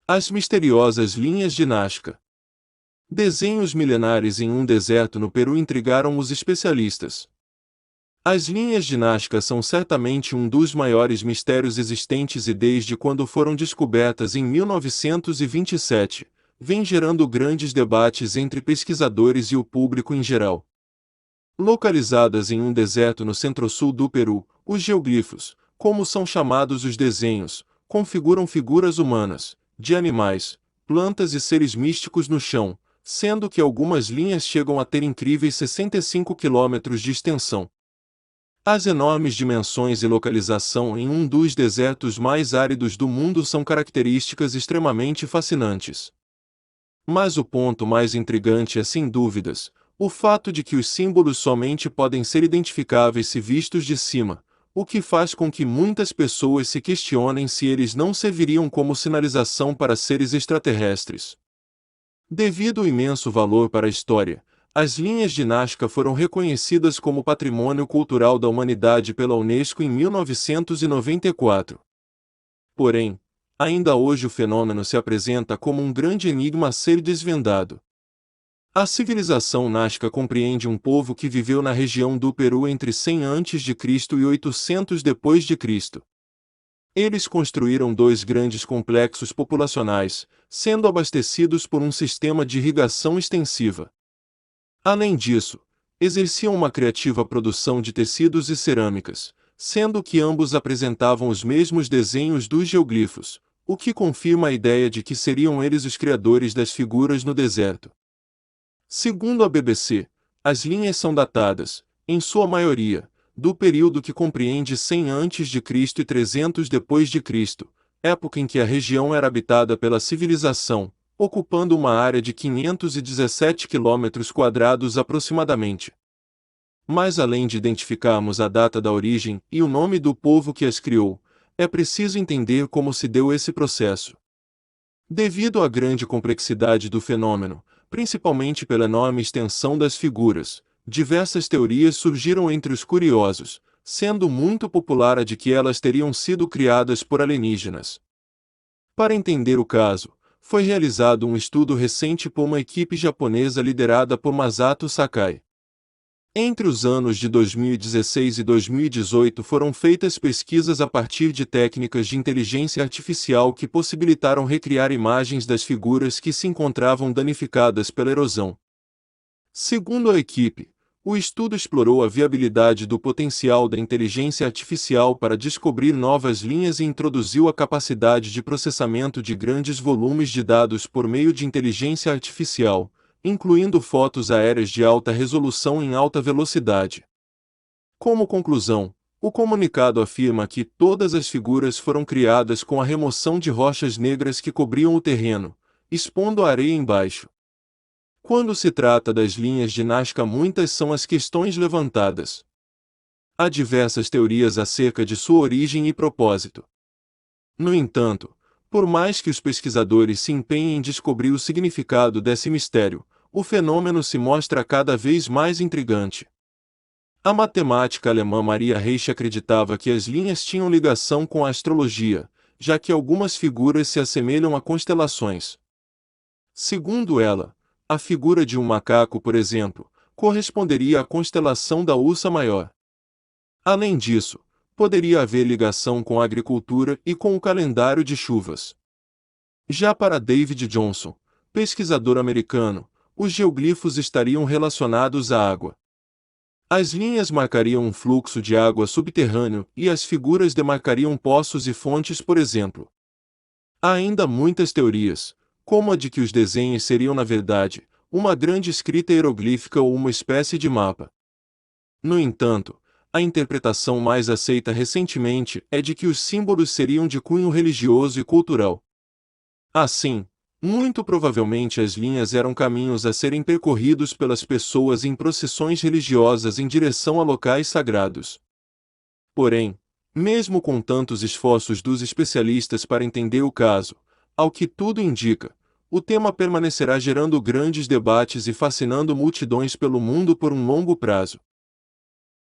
As misteriosas linhas de Nazca. Desenhos milenares em um deserto no Peru intrigaram os especialistas. As linhas de Nazca são certamente um dos maiores mistérios existentes e desde quando foram descobertas em 1927, vem gerando grandes debates entre pesquisadores e o público em geral. Localizadas em um deserto no centro-sul do Peru, os geoglifos, como são chamados os desenhos, configuram figuras humanas, de animais, plantas e seres místicos no chão, sendo que algumas linhas chegam a ter incríveis 65 quilômetros de extensão. As enormes dimensões e localização em um dos desertos mais áridos do mundo são características extremamente fascinantes. Mas o ponto mais intrigante é, sem dúvidas, o fato de que os símbolos somente podem ser identificáveis se vistos de cima, o que faz com que muitas pessoas se questionem se eles não serviriam como sinalização para seres extraterrestres. Devido ao imenso valor para a história, as linhas de Nazca foram reconhecidas como Patrimônio Cultural da Humanidade pela Unesco em 1994. Porém, ainda hoje o fenômeno se apresenta como um grande enigma a ser desvendado. A civilização Nazca compreende um povo que viveu na região do Peru entre 100 a.C. e 800 d.C. Eles construíram dois grandes complexos populacionais, sendo abastecidos por um sistema de irrigação extensiva. Além disso, exerciam uma criativa produção de tecidos e cerâmicas, sendo que ambos apresentavam os mesmos desenhos dos geoglifos, o que confirma a ideia de que seriam eles os criadores das figuras no deserto. Segundo a BBC, as linhas são datadas, em sua maioria, do período que compreende 100 a.C. e 300 d.C., época em que a região era habitada pela civilização, ocupando uma área de 517 km² aproximadamente. Mas além de identificarmos a data da origem e o nome do povo que as criou, é preciso entender como se deu esse processo. Devido à grande complexidade do fenômeno, principalmente pela enorme extensão das figuras, diversas teorias surgiram entre os curiosos, sendo muito popular a de que elas teriam sido criadas por alienígenas. Para entender o caso, foi realizado um estudo recente por uma equipe japonesa liderada por Masato Sakai. Entre os anos de 2016 e 2018 foram feitas pesquisas a partir de técnicas de inteligência artificial que possibilitaram recriar imagens das figuras que se encontravam danificadas pela erosão. Segundo a equipe, o estudo explorou a viabilidade do potencial da inteligência artificial para descobrir novas linhas e introduziu a capacidade de processamento de grandes volumes de dados por meio de inteligência artificial, incluindo fotos aéreas de alta resolução em alta velocidade. Como conclusão, o comunicado afirma que todas as figuras foram criadas com a remoção de rochas negras que cobriam o terreno, expondo a areia embaixo. Quando se trata das linhas de Nazca, muitas são as questões levantadas. Há diversas teorias acerca de sua origem e propósito. No entanto, por mais que os pesquisadores se empenhem em descobrir o significado desse mistério, o fenômeno se mostra cada vez mais intrigante. A matemática alemã Maria Reisch acreditava que as linhas tinham ligação com a astrologia, já que algumas figuras se assemelham a constelações. Segundo ela, a figura de um macaco, por exemplo, corresponderia à constelação da Ursa Maior. Além disso, poderia haver ligação com a agricultura e com o calendário de chuvas. Já para David Johnson, pesquisador americano, os geoglifos estariam relacionados à água. As linhas marcariam um fluxo de água subterrâneo e as figuras demarcariam poços e fontes, por exemplo. Há ainda muitas teorias, como a de que os desenhos seriam na verdade uma grande escrita hieroglífica ou uma espécie de mapa. No entanto, a interpretação mais aceita recentemente é de que os símbolos seriam de cunho religioso e cultural. Assim, muito provavelmente as linhas eram caminhos a serem percorridos pelas pessoas em procissões religiosas em direção a locais sagrados. Porém, mesmo com tantos esforços dos especialistas para entender o caso, ao que tudo indica, o tema permanecerá gerando grandes debates e fascinando multidões pelo mundo por um longo prazo.